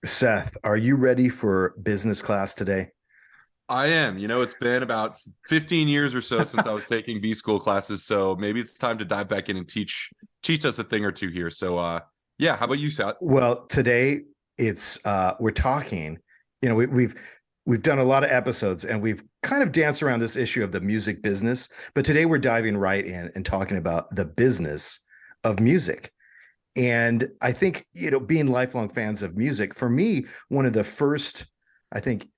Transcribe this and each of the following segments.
Seth, are you ready for business class today? I am. It's been about 15 years or so since I was taking B school classes, so maybe it's time to dive back in and teach us a thing or two here. So yeah, how about you, Sat? Well, today it's we're talking, we've done a lot of episodes and we've kind of danced around this issue of the music business, but today we're diving right in and talking about the business of music. And I think, being lifelong fans of music, for me, one of the first, I think,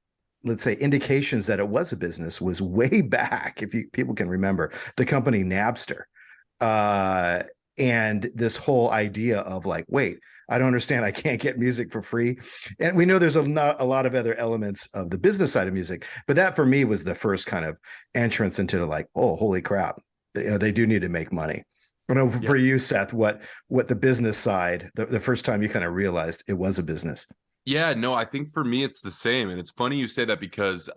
let's say, indications that it was a business was way back, if you people can remember, the company Napster. Uh, and this whole idea of like, wait, I don't understand. I can't get music for free. And we know there's not a lot of other elements of the business side of music, but that for me was the first kind of entrance into like, oh, holy crap. They do need to make money. I know Yeah. for you, Seth, what the business side, the first time you kind of realized it was a business. Yeah, no, I think for me it's the same. And it's funny you say that because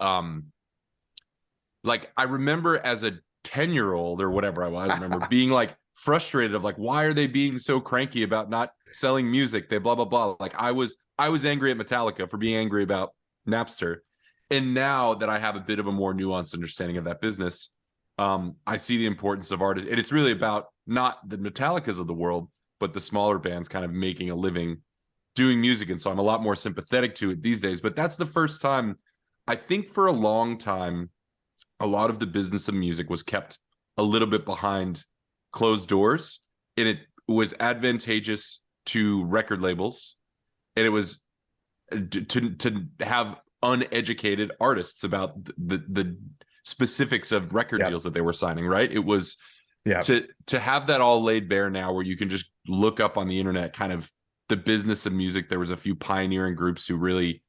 like I remember as a 10-year-old or whatever I was, I remember being like frustrated of like, why are they being so cranky about not selling music? They blah blah blah. Like I was angry at Metallica for being angry about Napster. And now that I have a bit of a more nuanced understanding of that business, I see the importance of artists. And it's really about not the Metallicas of the world, but the smaller bands kind of making a living doing music. And so I'm a lot more sympathetic to it these days. But that's the first time, I think, for a long time, a lot of the business of music was kept a little bit behind closed doors, and it was advantageous to record labels, and it was to have uneducated artists about the specifics of record Yeah. deals that they were signing. Right? It was Yeah. to have that all laid bare now, where you can just look up on the internet, kind of the business of music. There was a few pioneering groups who really,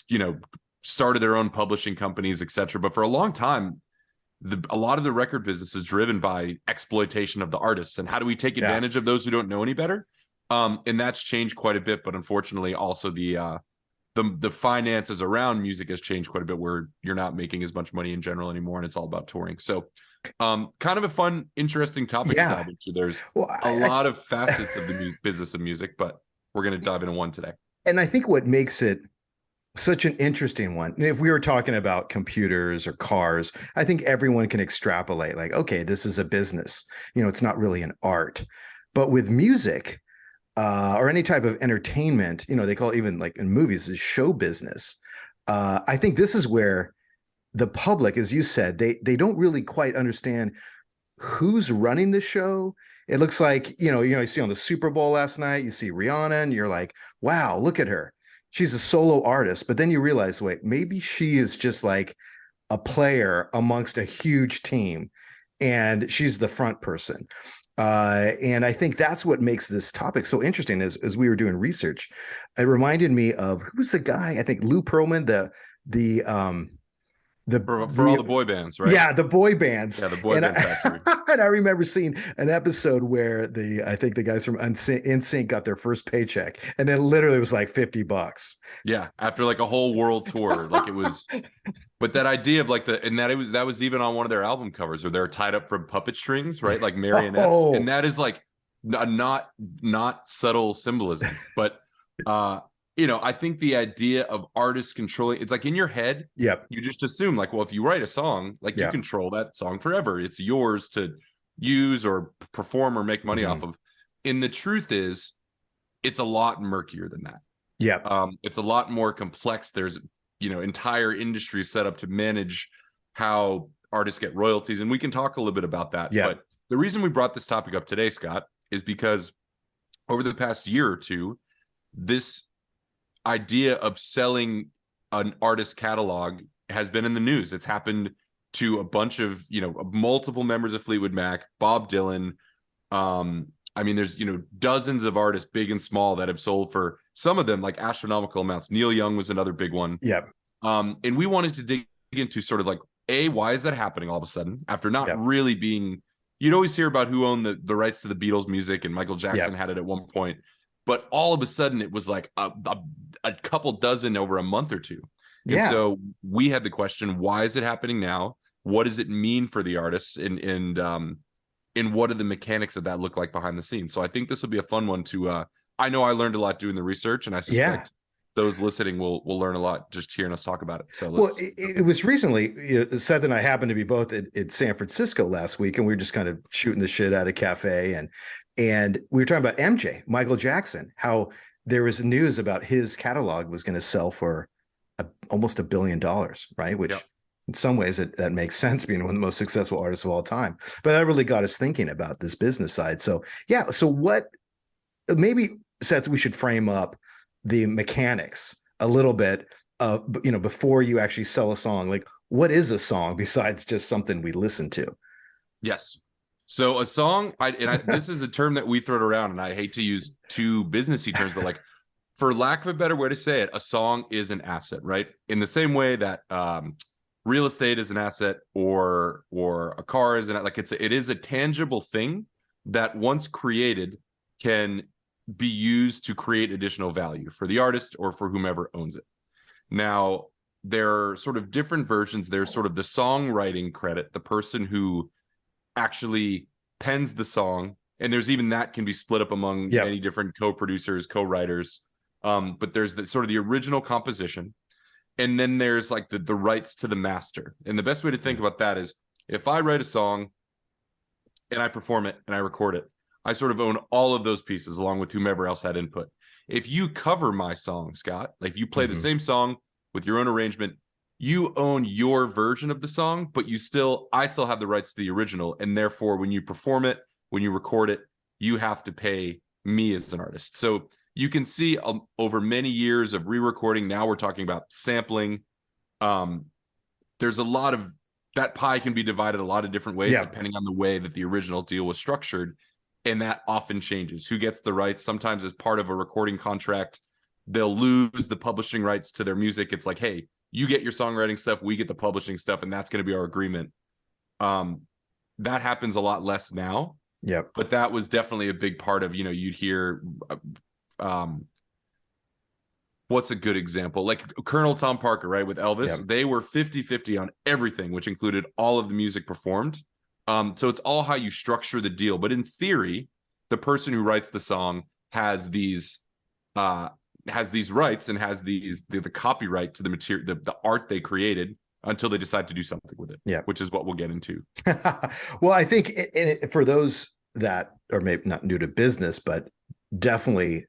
you know, started their own publishing companies, etc. But for a long time, a lot of the record business is driven by exploitation of the artists and how do we take Yeah. advantage of those who don't know any better. And that's changed quite a bit, but unfortunately, also the finances around music has changed quite a bit, where you're not making as much money in general anymore, and it's all about touring. So, kind of a fun, interesting topic to Yeah. dive into. There's Well, a lot of I facets of the business of music, but we're going to dive into one today. and I think what makes it such an interesting one. If we were talking about computers or cars, I think everyone can extrapolate like, okay, this is a business. It's not really an art. But with music, or any type of entertainment, they call it, even like in movies, is show business. I think this is where the public, as you said, they don't really quite understand who's running the show. It looks like, you see on the Super Bowl last night, you see Rihanna and you're like, wow, look at her. She's a solo artist. But then you realize, wait, maybe she is just like a player amongst a huge team and she's the front person. And I think that's what makes this topic so interesting. As we were doing research, it reminded me of, who's the guy? I think Lou Pearlman, the For all the the boy bands, right? yeah, the boy bands. Yeah, the boy And band I, factory. and I remember seeing an episode where I think the guys from NSYNC got their first paycheck, and it literally was like $50. Yeah, after like a whole world tour, like it was. But that idea of like and that was even on one of their album covers where they're tied up from puppet strings, right? Like marionettes, and Oh, that is like a not subtle symbolism. But I think the idea of artists controlling, it's like in your head, yep, you just assume like, well, if you write a song, like you yep, control that song forever. It's yours to use or perform or make money mm-hmm. off of. And the truth is, it's a lot murkier than that. Yep, It's a lot more complex. There's entire industries set up to manage how artists get royalties, and we can talk a little bit about that. yep, But the reason we brought this topic up today, Scott, is because over the past year or two, this idea of selling an artist catalog has been in the news. It's happened to a bunch of multiple members of Fleetwood Mac, Bob Dylan. I mean, there's dozens of artists, big and small, that have sold for, some of them, like astronomical amounts. Neil Young was another big one. yep, And we wanted to dig into sort of like, why is that happening all of a sudden after not yep, really being, you'd always hear about who owned the rights to the Beatles music, and Michael Jackson yep, had it at one point, but all of a sudden it was like a couple dozen over a month or two. And yeah. so we had the question, why is it happening now? What does it mean for the artists? And what are the mechanics of that look like behind the scenes? So I think this will be a fun one to, I know I learned a lot doing the research, and I Yeah. suspect those listening will learn a lot just hearing us talk about it. So Well, let's. it was recently, Seth and I happened to be both at San Francisco last week, and we were just kind of shooting the shit at a cafe, and we were talking about MJ, Michael Jackson, how there was news about his catalog was going to sell for almost $1 billion, right? Which Yep. in some ways that makes sense, being one of the most successful artists of all time. But that really got us thinking about this business side. So yeah, so what maybe, Seth, we should frame up the mechanics a little bit, before you actually sell a song. Like, what is a song besides just something we listen to? Yes. So a song, this is a term that we throw around, and I hate to use too businessy terms, but like, for lack of a better way to say it, a song is an asset, right? In the same way that real estate is an asset, or a car is an, like, it is a tangible thing that once created can be used to create additional value for the artist or for whomever owns it. Now, there are sort of different versions. There's sort of the songwriting credit, the person who actually pens the song, and there's even that can be split up among many different co-producers, co-writers. But there's the sort of the original composition, and then there's like the rights to the master. And the best way to think about that is, if I write a song and I perform it and I record it, I sort of own all of those pieces along with whomever else had input. If you cover my song, Scott, like if you play the same song with your own arrangement, you own your version of the song, but I still have the rights to the original. And therefore, when you perform it, when you record it, you have to pay me as an artist. So you can see over many years of re-recording, now we're talking about sampling. There's a lot of that pie can be divided a lot of different ways depending on the way that the original deal was structured. And that often changes. Who gets the rights? Sometimes as part of a recording contract, they'll lose the publishing rights to their music. It's like, hey, you get your songwriting stuff, we get the publishing stuff, and that's going to be our agreement. That happens a lot less now. Yep. But that was definitely a big part of, you'd hear, what's a good example? Like Colonel Tom Parker, right? With Elvis, they were 50-50 on everything, which included all of the music performed. So it's all how you structure the deal. But in theory, the person who writes the song has these rights and has the copyright to the material, the art they created, until they decide to do something with it. Yeah, which is what we'll get into. Well, I think for those that are maybe not new to business, but definitely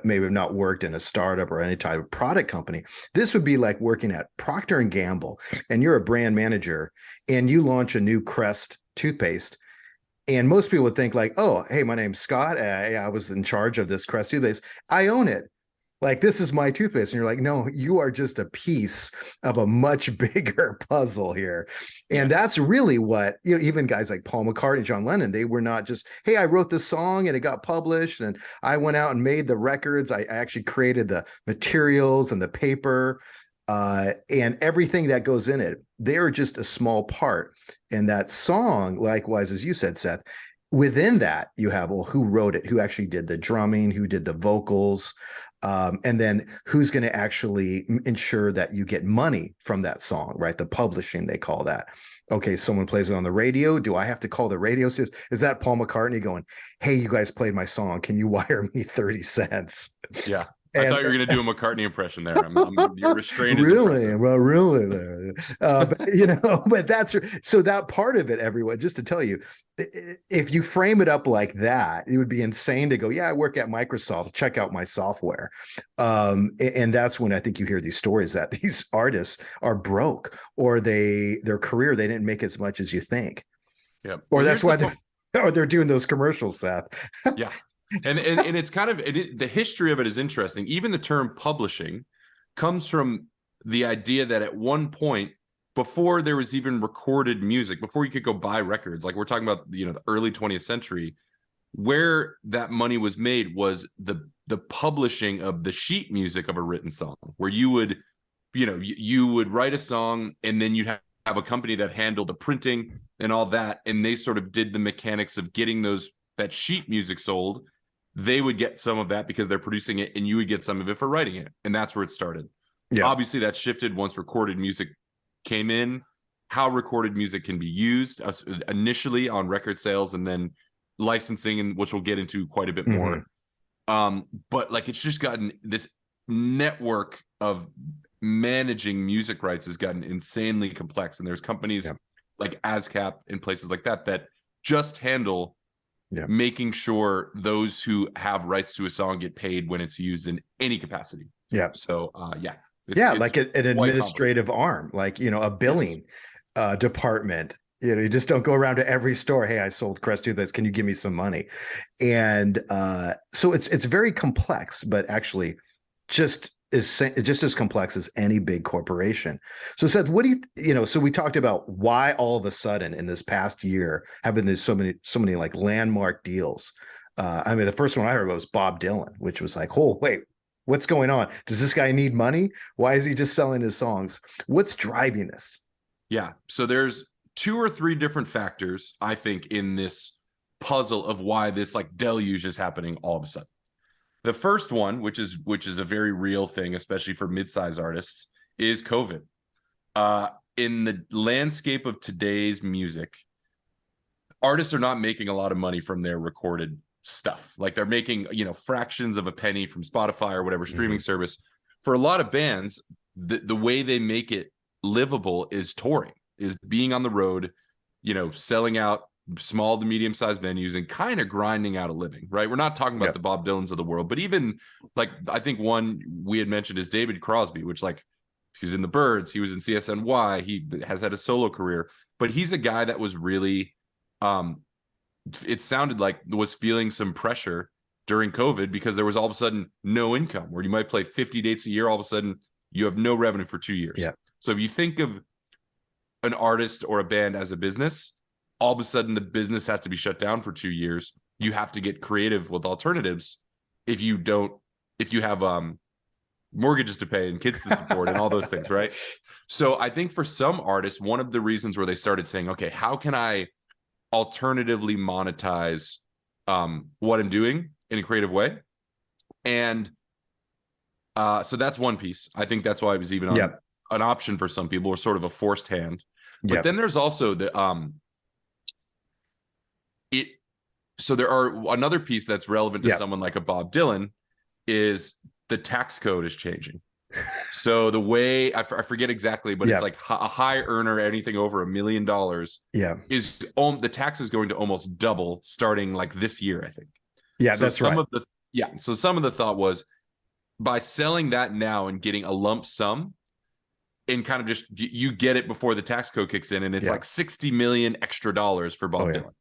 maybe have not worked in a startup or any type of product company, this would be like working at Procter and Gamble, and you're a brand manager, and you launch a new Crest toothpaste, and most people would think like, oh, hey, my name's Scott, I was in charge of this Crest toothpaste, I own it, like this is my toothpaste. And you're like, no, you are just a piece of a much bigger puzzle here. And that's really what, even guys like Paul McCartney, John Lennon, they were not just, hey, I wrote this song and it got published and I went out and made the records. I actually created the materials and the paper and everything that goes in it. They're just a small part. And that song, likewise, as you said, Seth, within that, you have, well, who wrote it, who actually did the drumming, who did the vocals, and then who's going to actually ensure that you get money from that song, right? The publishing, they call that. Okay, someone plays it on the radio. Do I have to call the radio? Is that Paul McCartney going, hey, you guys played my song, can you wire me 30 cents? Yeah. I thought you were going to do a McCartney impression there. Your restraint is really impressive. well, really there. But that's so that part of it, everyone. Just to tell you, if you frame it up like that, it would be insane to go, yeah, I work at Microsoft, check out my software. And that's when I think you hear these stories that these artists are broke, or their career, they didn't make as much as you think. Yeah. Or that's why they're doing those commercials, Seth. Yeah. And it's kind of the history of it is interesting. Even the term publishing comes from the idea that at one point, before there was even recorded music, before you could go buy records, like we're talking about, the early 20th century, where that money was made was the publishing of the sheet music of a written song, where you would write a song and then you'd have a company that handled the printing and all that, and they sort of did the mechanics of getting that sheet music sold. They would get some of that because they're producing it, and you would get some of it for writing it. And that's where it started. Yeah. Obviously, that shifted once recorded music came in, how recorded music can be used initially on record sales, and then licensing, and which we'll get into quite a bit more. But like, it's just gotten this network of managing music rights has gotten insanely complex, and there's companies like ASCAP and places like that just handle making sure those who have rights to a song get paid when it's used in any capacity. So it's like an administrative arm, like, you know, a billing department. You know, you just don't go around to every store. Hey, I sold Crest toothpaste. Can you give me some money? And so it's very complex, but actually just as complex as any big corporation. So Seth, what do you know? So we talked about why all of a sudden in this past year have been there's so many like landmark deals. I mean, the first one I heard was Bob Dylan, which was like, oh wait, what's going on? Does this guy need money? Why is he just selling his songs? What's driving this? Yeah, so there's 2 or 3 different factors, I think, in this puzzle of why this like deluge is happening all of a sudden. The first one, which is a very real thing, especially for mid-size artists, is COVID. In the landscape of today's music, artists are not making a lot of money from their recorded stuff. Like they're making, you know, fractions of a penny from Spotify or whatever streaming service. For a lot of bands, the way they make it livable is touring, is being on the road, you know, selling out small to medium-sized venues and kind of grinding out a living, right? We're not talking about the Bob Dylans of the world, but even like, I think one we had mentioned is David Crosby, which like, he's in the Byrds, he was in CSNY, he has had a solo career, but he's a guy that was really, it sounded like was feeling some pressure during COVID because there was all of a sudden no income, where you might play 50 dates a year, all of a sudden you have no revenue for 2 years. So if you think of an artist or a band as a business, all of a sudden the business has to be shut down for 2 years. You have to get creative with alternatives if you have mortgages to pay and kids to support and all those things, right? So I think for some artists, one of the reasons where they started saying, okay, how can I alternatively monetize what I'm doing in a creative way? And so that's one piece. I think that's why it was even an option for some people, or sort of a forced hand. But then there's also the so there are another piece that's relevant to someone like a Bob Dylan is the tax code is changing. So the way I forget exactly, but it's like a high earner, anything over $1 million is the tax is going to almost double starting like this year, I think. So that's right. So some of the thought was, by selling that now and getting a lump sum and kind of just, you get it before the tax code kicks in, and it's like 60 million extra dollars for Bob Dylan.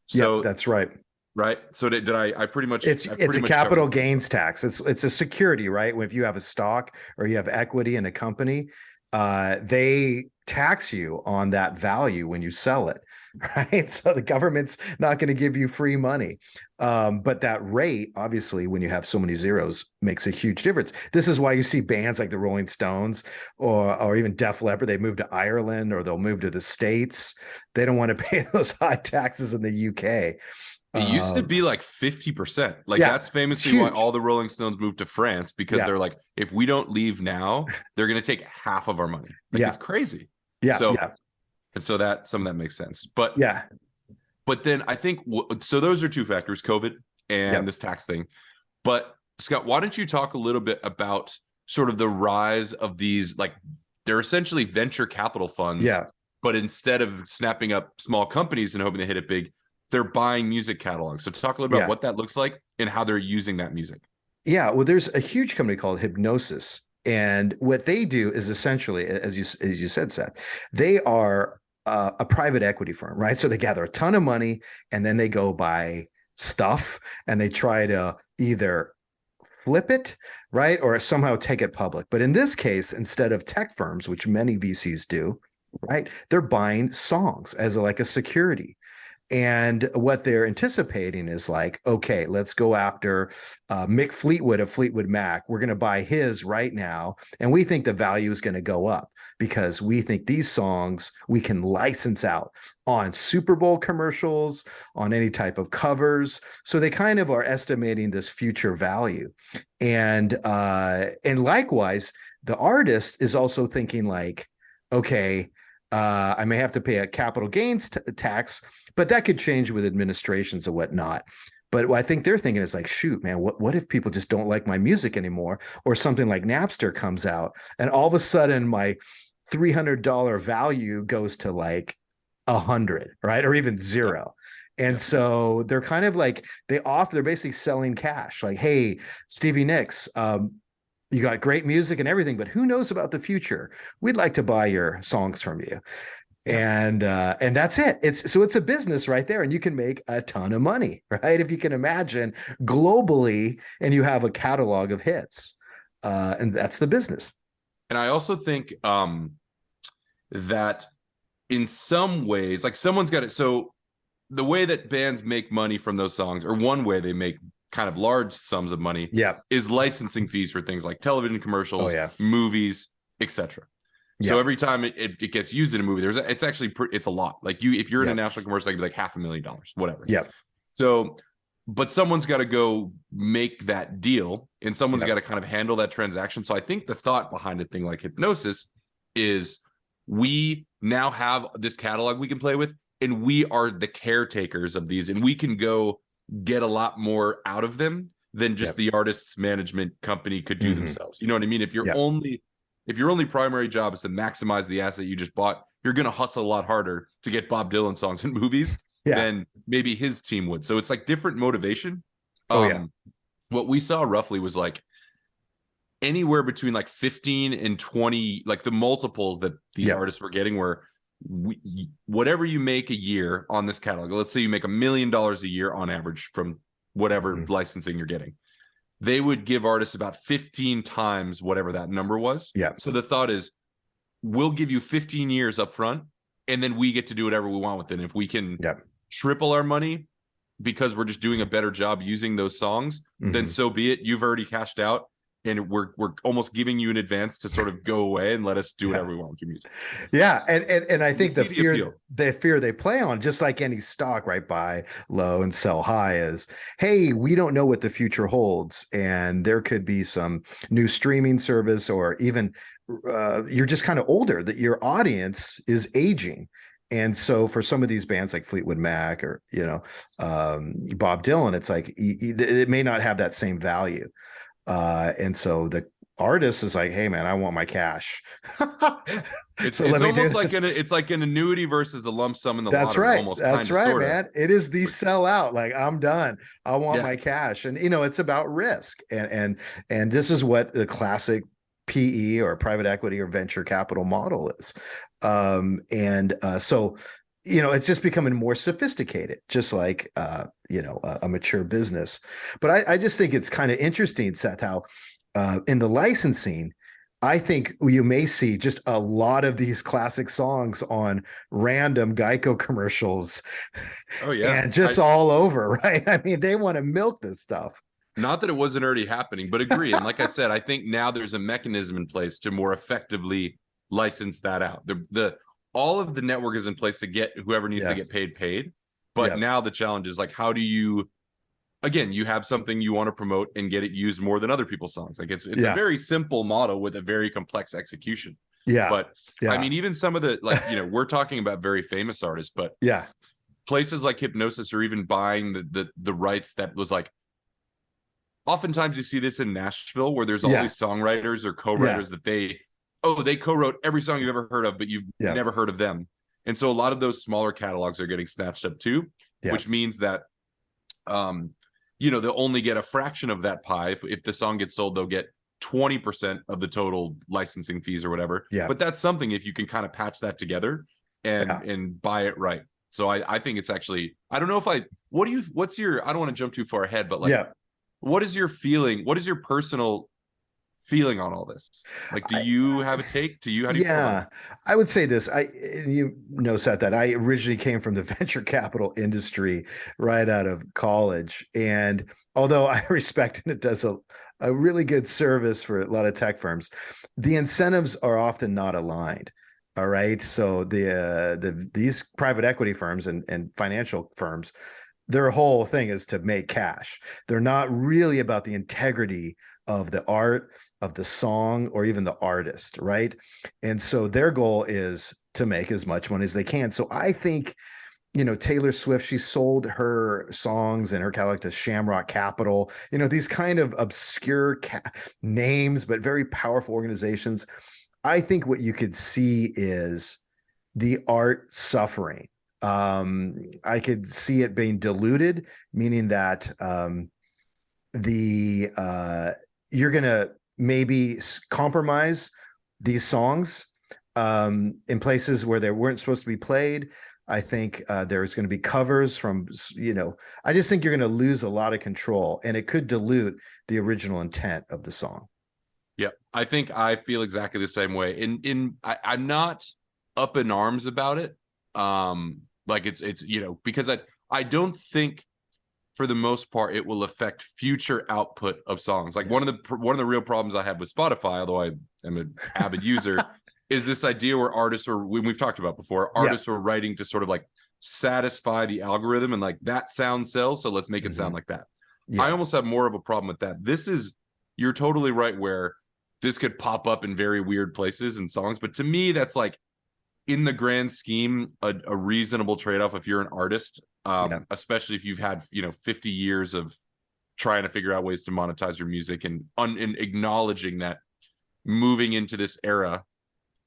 So that's right. Right. So did I pretty much, it's a capital gains tax. It's a security, right? If you have a stock or you have equity in a company, they tax you on that value when you sell it, right? So the government's not going to give you free money. But that rate, obviously, when you have so many zeros, makes a huge difference. This is why you see bands like the Rolling Stones or even Def Leppard, they move to Ireland or they'll move to the States. They don't want to pay those high taxes in the UK. It used to be like 50%. Like that's famously why all the Rolling Stones moved to France, because they're like, if we don't leave now, they're going to take half of our money. Like it's crazy. And so that some of that makes sense. But but then I think so those are 2 factors, COVID and this tax thing. But Scott, why don't you talk a little bit about sort of the rise of these, like they're essentially venture capital funds. But instead of snapping up small companies and hoping they hit it big, they're buying music catalogs. So talk a little about what that looks like and how they're using that music. Well, there's a huge company called Hypnosis. And what they do is essentially, as you said, Seth, they are a private equity firm, right? So they gather a ton of money and then they go buy stuff and they try to either flip it, right? Or somehow take it public. But in this case, instead of tech firms, which many VCs do, right, they're buying songs as like a security. And what they're anticipating is like, okay, let's go after Mick Fleetwood of Fleetwood Mac. We're going to buy his right now. And we think the value is going to go up because we think these songs we can license out on Super Bowl commercials, on any type of covers. So they kind of are estimating this future value. And likewise, the artist is also thinking like, okay, I may have to pay a capital gains tax, but that could change with administrations and whatnot. But what I think they're thinking is like, shoot, man, what if people just don't like my music anymore? Or something like Napster comes out and all of a sudden my $300 value goes to like 100, right? Or even Yep. zero. And Yep. so they're kind of like they're basically selling cash. Like, hey, Stevie Nicks, you got great music and everything, but who knows about the future? We'd like to buy your songs from you. Yeah. And that's it. It's a business right there, and you can make a ton of money, right? If you can imagine globally, and you have a catalog of hits, and that's the business. And I also think that in some ways, like someone's got it. So the way that bands make money from those songs, or one way they make kind of large sums of money, Yeah. is licensing fees for things like television Oh commercials, yeah. movies, etc. So Yeah. every time it gets used in a movie, it's actually it's a lot. Like if you're in a Yeah. national commercial, like $500,000, whatever. Yeah. So, but someone's got to go make that deal, and someone's Yeah. got to kind of handle that transaction. So I think the thought behind a thing like Hypnosis is we now have this catalog we can play with, and we are the caretakers of these, and we can go get a lot more out of them than just the artist's management company could do themselves. You know what I mean? If your only primary job is to maximize the asset you just bought, you're going to hustle a lot harder to get Bob Dylan songs in movies than maybe his team would. So it's like different motivation. What we saw roughly was like anywhere between like 15 and 20, like the multiples that these artists were getting were whatever you make a year on this catalog. Let's say you make $1 million a year on average from whatever licensing you're getting. They would give artists about 15 times whatever that number was. Yeah. So the thought is, we'll give you 15 years up front, and then we get to do whatever we want with it. And if we can triple our money because we're just doing a better job using those songs, then so be it. You've already cashed out, and we're almost giving you an advance to sort of go away and let us do whatever we want with your music. Yeah, and I think the fear they play on, just like any stock, right? Buy low and sell high, is, hey, we don't know what the future holds, and there could be some new streaming service, or even you're just kind of older, that your audience is aging. And so for some of these bands like Fleetwood Mac or Bob Dylan, it's like it may not have that same value. And so the artist is like, hey man, I want my cash. It's almost like it's like an annuity versus a lump sum in the lottery. Right. Almost, that's right, sorta. Man. It is the sellout. Like, I'm done. I want my cash. And it's about risk. And this is what the classic PE or private equity or venture capital model is. So it's just becoming more sophisticated, just like a mature business. But I just think it's kind of interesting, Seth, how in the licensing, I think you may see just a lot of these classic songs on random Geico commercials. Oh yeah, and just all over, right? I mean, they want to milk this stuff. Not that it wasn't already happening, but agree. And like I said, I think now there's a mechanism in place to more effectively license that out. All of the network is in place to get whoever needs to get paid. But now the challenge is like, how do you, again, you have something you want to promote and get it used more than other people's songs. Like it's a very simple model with a very complex execution. Yeah. But I mean, even some of the, like, we're talking about very famous artists, but places like Hypnosis are even buying the rights that was like, oftentimes you see this in Nashville where there's all these songwriters or co-writers that they co-wrote every song you've ever heard of, but you've never heard of them. And so a lot of those smaller catalogs are getting snatched up too, which means that, they'll only get a fraction of that pie. If the song gets sold, they'll get 20% of the total licensing fees or whatever. Yeah. But that's something, if you can kind of patch that together and buy it right. So I think it's actually, I don't know if I don't want to jump too far ahead, but like, what is your feeling? What is your personal feeling on all this? Like, do you have a take? How do you feel about it? I would say this. Seth, that I originally came from the venture capital industry right out of college. And although I respect and it does a really good service for a lot of tech firms, the incentives are often not aligned. All right. So these private equity firms and financial firms, their whole thing is to make cash. They're not really about the integrity of the art, of the song, or even the artist, right? And so their goal is to make as much money as they can. So I think Taylor Swift, she sold her songs and her catalog to Shamrock Capital, these kind of obscure names, but very powerful organizations. I think what you could see is the art suffering. I could see it being diluted, meaning that the you're gonna maybe compromise these songs in places where they weren't supposed to be played. I think there's going to be covers from, I just think you're going to lose a lot of control, and it could dilute the original intent of the song. Yeah, I feel exactly the same way. I'm not up in arms about it. Like it's because I don't think for the most part it will affect future output of songs. Like one of the real problems I have with Spotify, although I am an avid user, is this idea where artists are, we've talked about before, artists are writing to sort of like satisfy the algorithm and like that sound sells, so let's make it sound like that. I almost have more of a problem with that. You're totally right where this could pop up in very weird places and songs, but to me that's like in the grand scheme a reasonable trade-off if you're an artist, especially if you've had 50 years of trying to figure out ways to monetize your music and acknowledging that moving into this era.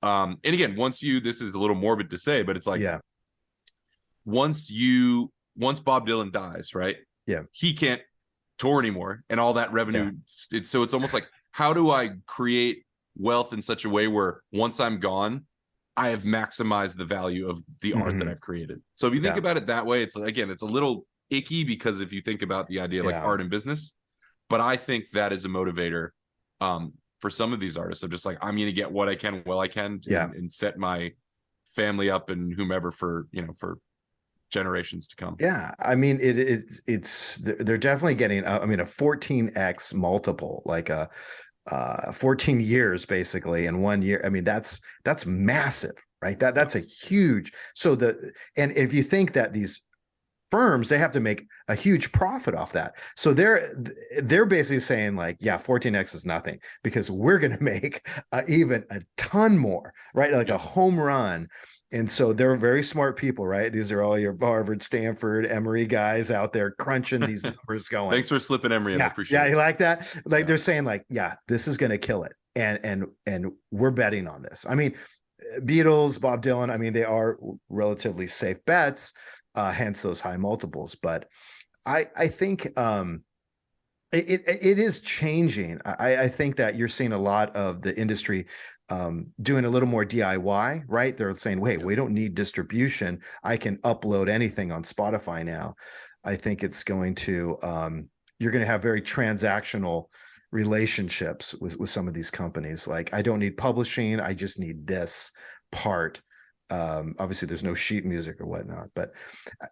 And again, this is a little morbid to say, but it's like once Bob Dylan dies, right, he can't tour anymore and all that revenue, it's almost like, how do I create wealth in such a way where once I'm gone I have maximized the value of the art that I've created? So if you think about it that way, it's a little icky, because if you think about the idea of like art and business, but I think that is a motivator for some of these artists of just like, I'm going to get what I can while I can and set my family up and whomever for generations to come. Yeah. I mean, they're definitely getting, a 14x multiple, like 14 years basically in 1 year. I mean, that's massive, right? That's a huge, and if you think that these firms, they have to make a huge profit off that. So they're basically saying like, 14x is nothing because we're going to make even a ton more, right? Like a home run. And so they're very smart people, right? These are all your Harvard, Stanford, Emory guys out there crunching these numbers going. Thanks for slipping Emory in. I appreciate it. Yeah, you like that? Like they're saying like, this is going to kill it. And we're betting on this. I mean, Beatles, Bob Dylan, I mean, they are relatively safe bets, hence those high multiples. But I think it is changing. I think that you're seeing a lot of the industry doing a little more DIY, right? They're saying, wait, we don't need distribution. I can upload anything on Spotify now. I think it's going to, you're going to have very transactional relationships with some of these companies. Like, I don't need publishing. I just need this part. Obviously there's no sheet music or whatnot, but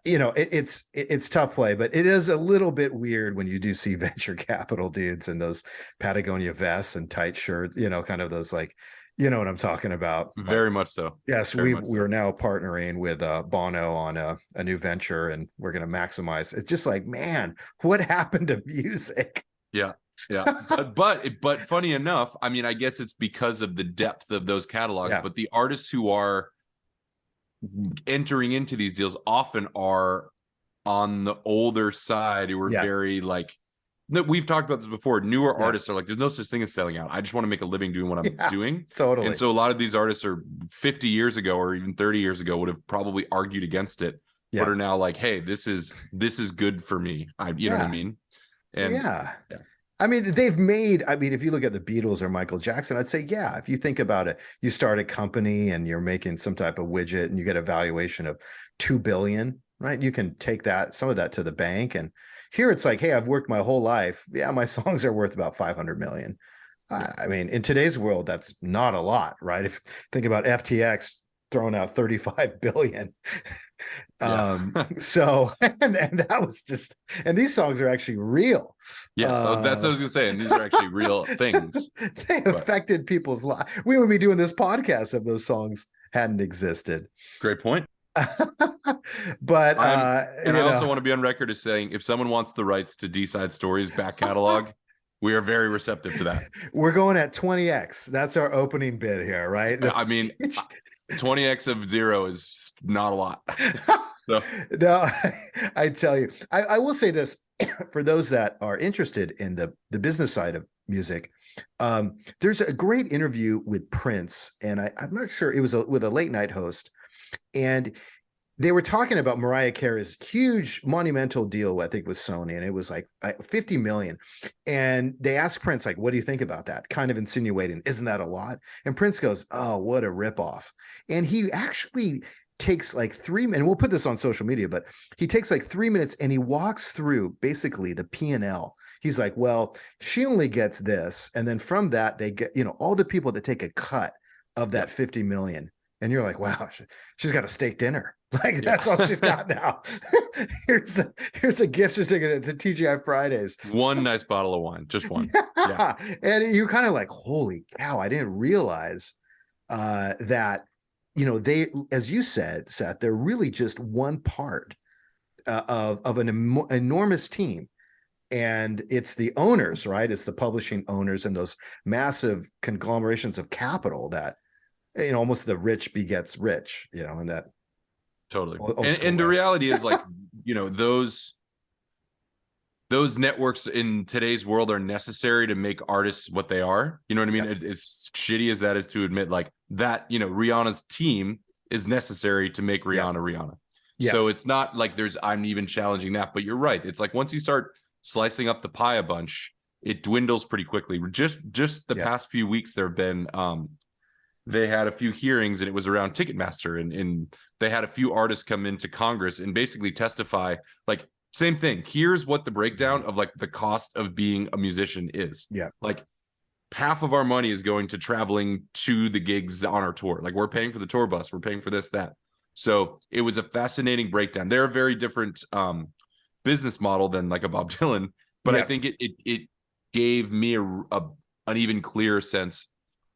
it's tough play, but it is a little bit weird when you do see venture capital dudes in those Patagonia vests and tight shirts, kind of those, like, you know what I'm talking about. Very much so. Yes. We're now partnering with Bono on a new venture, and we're going to maximize. It's just like, man, what happened to music? Yeah. But funny enough, I mean, I guess it's because of the depth of those catalogs, but the artists who are entering into these deals often are on the older side, who are very like, we've talked about this before, newer artists are like, there's no such thing as selling out. I just want to make a living doing what I'm doing. Totally. And so a lot of these artists are 50 years ago or even 30 years ago would have probably argued against it, but are now like, hey, this is good for me. You know what I mean? And I mean, if you look at the Beatles or Michael Jackson, I'd say, if you think about it, you start a company and you're making some type of widget and you get a valuation of $2 billion, right? You can take some of that to the bank. And here it's like, hey, I've worked my whole life. Yeah, my songs are worth about 500 million. I mean, in today's world, that's not a lot, right? If think about FTX throwing out 35 billion. So and that was just, and these songs are actually real. So that's what I was gonna say, and these are actually real things. They affected people's lives. We would be doing this podcast if those songs hadn't existed. Great point. But I also want to be on record as saying, if someone wants the rights to D-Side Stories back catalog, we are very receptive to that. We're going at 20x. That's our opening bid here, right? I mean, 20x of zero is not a lot. So No, I tell you, I will say this for those that are interested in the business side of music. There's a great interview with Prince, and I'm not sure it was with a late night host, and they were talking about Mariah Carey's huge monumental deal, I think, with Sony, and it was like 50 million. And they asked Prince, like, what do you think about that? Kind of insinuating, isn't that a lot? And Prince goes, oh, what a ripoff. And he actually takes like 3 minutes, and we'll put this on social media, but he takes like 3 minutes and he walks through basically the P&L. He's like, well, she only gets this. And then from that, they get, all the people that take a cut of that 50 million. And you're like, wow, she's got a steak dinner. Like that's all she's got now. here's a gift certificate to TGI Fridays. one nice bottle of wine, just one. Yeah. And you kind of like, holy cow, I didn't realize that, they, as you said, Seth, they're really just one part of an enormous team. And it's the owners, right? It's the publishing owners and those massive conglomerations of capital that, almost the rich begets rich, and that. Totally. And the reality is, like, those networks in today's world are necessary to make artists what they are. You know what I mean? Yep. As shitty as that is to admit, like that, Rihanna's team is necessary to make Rihanna. Yep. So it's not like I'm even challenging that, but you're right. It's like once you start slicing up the pie a bunch, it dwindles pretty quickly. Just the past few weeks, there have been, they had a few hearings, and it was around Ticketmaster, and they had a few artists come into Congress and basically testify, like, same thing. Here's what the breakdown of like the cost of being a musician is. Yeah. Like half of our money is going to traveling to the gigs on our tour. Like we're paying for the tour bus, we're paying for this, that. So it was a fascinating breakdown. They're a very different business model than like a Bob Dylan, but I think it gave me an even clearer sense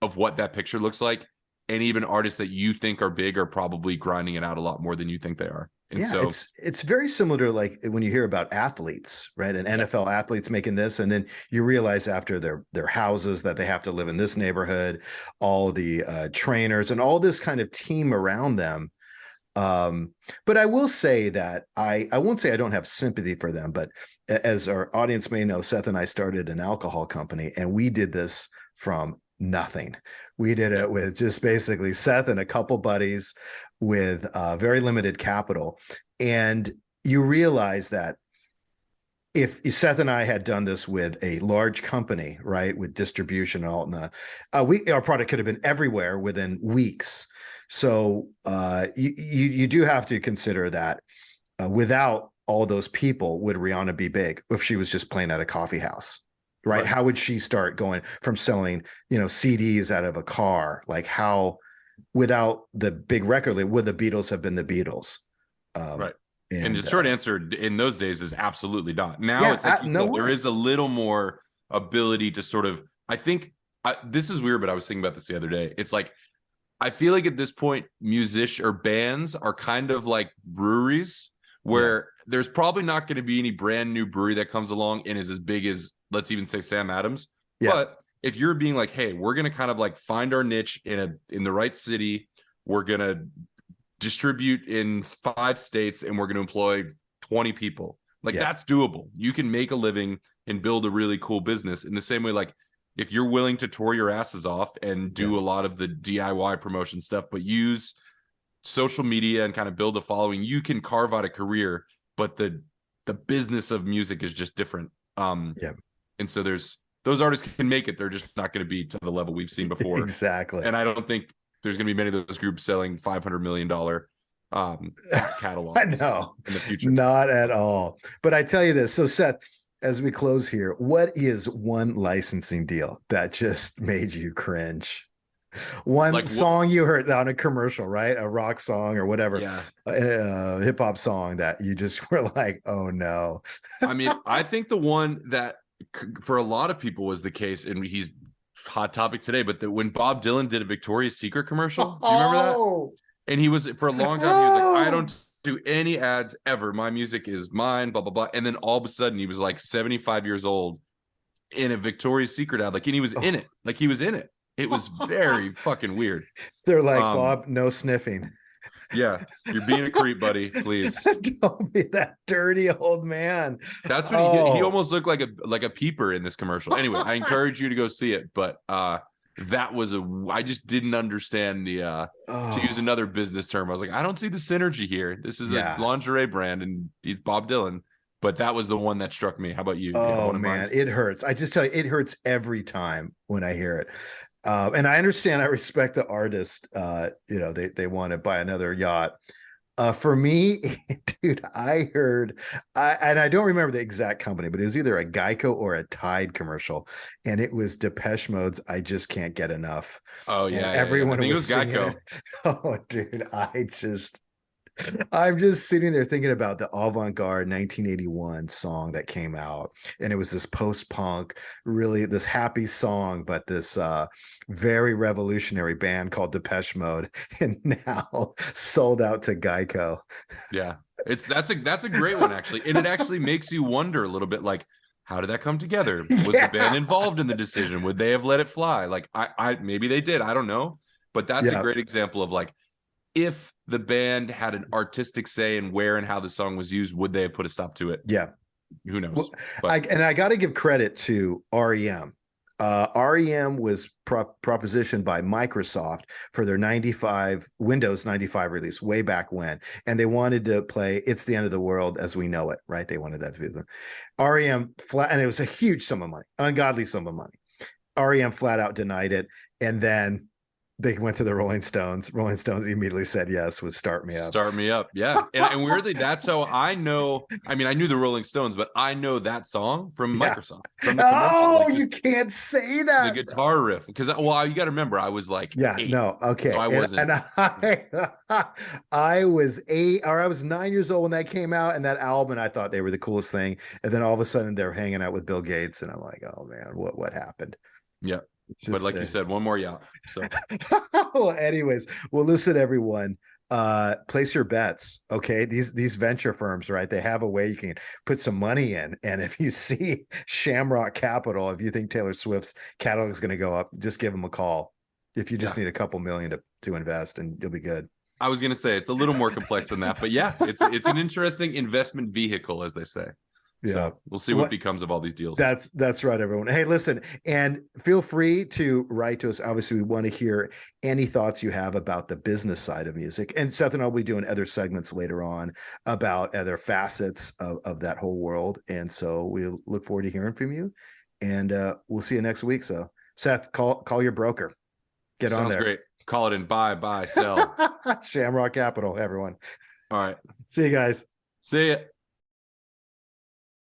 of what that picture looks like. And even artists that you think are big are probably grinding it out a lot more than you think they are. And so it's very similar to like when you hear about athletes, right? And NFL athletes making this, and then you realize after their houses that they have to live in this neighborhood, all the trainers and all this kind of team around them. But I will say that I won't say I don't have sympathy for them, but as our audience may know, Seth and I started an alcohol company, and we did this from nothing. We did it with just basically Seth and a couple buddies with very limited capital. And you realize that if Seth and I had done this with a large company, right, with distribution and all, our product could have been everywhere within weeks. So you do have to consider that without all those people, would Rihanna be big if she was just playing at a coffee house? Right? How would she start going from selling, CDs out of a car? Like how, without the big record label, would the Beatles have been the Beatles? Right. And the short answer in those days is absolutely not. Now it's like you said, there is a little more ability to sort of, I think this is weird, but I was thinking about this the other day. It's like, I feel like at this point, musicians or bands are kind of like breweries where there's probably not going to be any brand new brewery that comes along and is as big as, let's even say, Sam Adams. But if you're being like, hey, we're going to kind of like find our niche in the right city, we're going to distribute in 5 states, and we're going to employ 20 people. Like that's doable. You can make a living and build a really cool business in the same way. Like if you're willing to tour your asses off and do a lot of the DIY promotion stuff, but use social media and kind of build a following, you can carve out a career. But the business of music is just different. And so those artists can make it. They're just not going to be to the level we've seen before. Exactly. And I don't think there's going to be many of those groups selling $500 million catalogs I know. in the future. Not at all. But I tell you this. So Seth, as we close here, what is one licensing deal that just made you cringe? One like song you heard on a commercial, right? A rock song or whatever, a hip hop song that you just were like, oh no. I mean, I think the one that for a lot of people was the case, and he's hot topic today, but when Bob Dylan did a Victoria's Secret commercial, do you remember that? And he was, for a long time, he was like, I don't do any ads ever. My music is mine, blah, blah, blah. And then all of a sudden he was like 75 years old in a Victoria's Secret ad. Like, and he was in it. Like he was in it. It was very fucking weird. They're like, Bob, no sniffing. Yeah, you're being a creep, buddy. Please. Don't be that dirty old man. That's what he Oh, almost looked like a peeper in this commercial. Anyway, I encourage you to go see it, but that was I just didn't understand the to use oh, another business term. I was like, I don't see the synergy here. This is a yeah. lingerie brand and he's Bob Dylan, but that was the one that struck me. How about you? Do you have Oh one in man, mind? it hurts. I just tell you, it hurts every time when I hear it. And I understand, I respect the artist. They want to buy another yacht. For me, dude, and I don't remember the exact company, but it was either a Geico or a Tide commercial, and it was Depeche Mode's "I Just Can't Get Enough," Oh and yeah. I everyone think it was was singing Geico. it. Oh, dude, I'm just sitting there thinking about the avant-garde 1981 song that came out, and it was this post-punk, really this happy song, but this very revolutionary band called Depeche Mode, and now sold out to Geico. Yeah. That's a great one actually. And it actually makes you wonder a little bit like how did that come together? Was the band Yeah, involved in the decision? Would they have let it fly? Like I maybe they did. I don't know. But that's a yeah, great example of like if the band had an artistic say in where and how the song was used, would they have put a stop to it? yeah. Who Well, knows? I But and I got to give credit to REM. REM was propositioned by Microsoft for their 95 Windows 95 release way back when, and they wanted to play "It's the End of the World as We Know It," right? They wanted that to be the REM flat, and it was a huge sum of money, ungodly sum of money. REM flat out denied it, and then they went to the Rolling Stones. Rolling Stones immediately said yes, was "Start Me Up." start me up. Yeah. And weirdly, that's how I know. I mean, I knew the Rolling Stones, but I know that song from Yeah. Microsoft, from the commercial. Oh, Like you this can't say the that, bro. guitar riff. Because well, you gotta remember, I was like Yeah, 8. no, So okay. I And wasn't. and I was 8 or I was 9 years old when that came out, and that album, I thought they were the coolest thing. And then all of a sudden they're hanging out with Bill Gates, and I'm like, oh man, what happened? Yeah. It's But just like you said, one more yeah. So well, anyways, well, listen, everyone. Place your bets. Okay. These venture firms, right? They have a way you can put some money in. And if you see Shamrock Capital, if you think Taylor Swift's catalog is going to go up, just give them a call. If you just yeah. need a couple million to invest, and you'll be good. I was gonna say it's a little more complex than that, but yeah, it's an interesting investment vehicle, as they say. Yeah. So we'll see what What becomes of all these deals. that's right, everyone. Hey, listen, and feel free to write to us. Obviously, we want to hear any thoughts you have about the business side of music. And Seth and I'll be doing other segments later on about other facets of that whole world. And so we look forward to hearing from you. And we'll see you next week. So Seth, call your broker. Get on Sounds there. great. Call it in. Buy, sell. Shamrock Capital, everyone. All right. See you guys. See ya.